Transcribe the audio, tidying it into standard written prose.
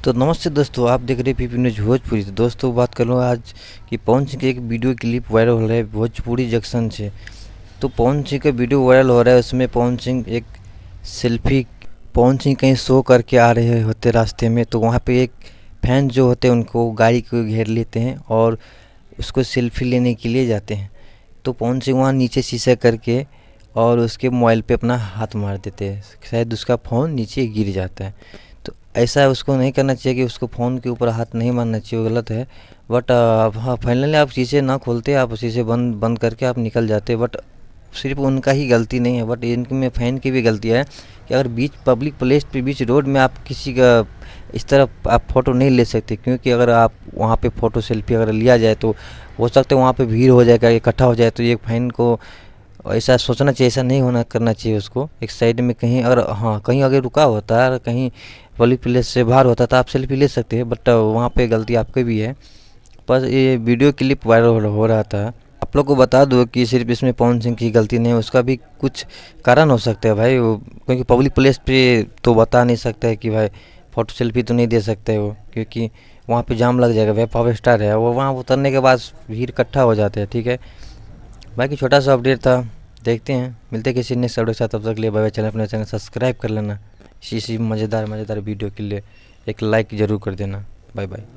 तो नमस्ते दोस्तों, आप देख रहे हैं पीपी न्यूज भोजपुरी। तो दोस्तों बात कर लूँ आज कि पवन सिंह की एक वीडियो क्लिप वायरल हो रहा है भोजपुरी जंक्शन से। तो पवन सिंह का वीडियो वायरल हो रहा है, उसमें पवन सिंह एक सेल्फी, पवन सिंह कहीं शो करके आ रहे होते रास्ते में, तो वहाँ पे एक फैन जो होते हैं उनको गाड़ी को घेर लेते हैं और उसको सेल्फी लेने के लिए जाते हैं। तो पवन सिंह वहाँ नीचे शीशा करके और उसके मोबाइल पे अपना हाथ मार देते हैं, शायद उसका फ़ोन नीचे गिर जाता है। तो ऐसा उसको नहीं करना चाहिए कि उसको फ़ोन के ऊपर हाथ नहीं मारना चाहिए, वो गलत है। बट हाँ, फाइनली आप शीशे ना खोलते, आप शीशे बंद बंद करके आप निकल जाते। बट सिर्फ उनका ही गलती नहीं है, बट इनमें फ़ैन की भी गलती है कि अगर बीच पब्लिक प्लेस पे, बीच रोड में आप किसी का इस तरह आप फ़ोटो नहीं ले सकते, क्योंकि अगर आप वहाँ पे फ़ोटो सेल्फी अगर लिया जाए तो हो सकता है वहाँ पे भीड़ हो जाएगा, इकट्ठा हो जाए। तो ये फ़ैन को ऐसा सोचना चाहिए, ऐसा नहीं होना करना चाहिए उसको। एक साइड में कहीं अगर, हाँ, कहीं अगर रुका होता है, कहीं पब्लिक प्लेस से बाहर होता तो आप सेल्फी ले सकते हैं, बट वहाँ पे गलती आपकी भी है। बस ये वीडियो क्लिप वायरल हो रहा था। आप लोग को बता दो कि सिर्फ इसमें पवन सिंह की गलती नहीं है, उसका भी कुछ कारण हो सकता है भाई वो, क्योंकि पब्लिक प्लेस पे तो बता नहीं सकता है कि भाई फ़ोटो सेल्फी तो नहीं दे सकते वो, क्योंकि वहाँ पे जाम लग जाएगा। भाई पावर स्टार है वो, वहाँ उतरने के बाद भीड़ इकट्ठा हो जाते हैं। ठीक है, बाकी छोटा सा अपडेट था, देखते हैं, मिलते हैं किसी नेक्स्ट अपडेट के साथ। तब तक के लिए बाय बाय। चैनल अपने चैनल सब्सक्राइब कर लेना, इसी मज़ेदार वीडियो के लिए एक लाइक ज़रूर कर देना। Bye bye.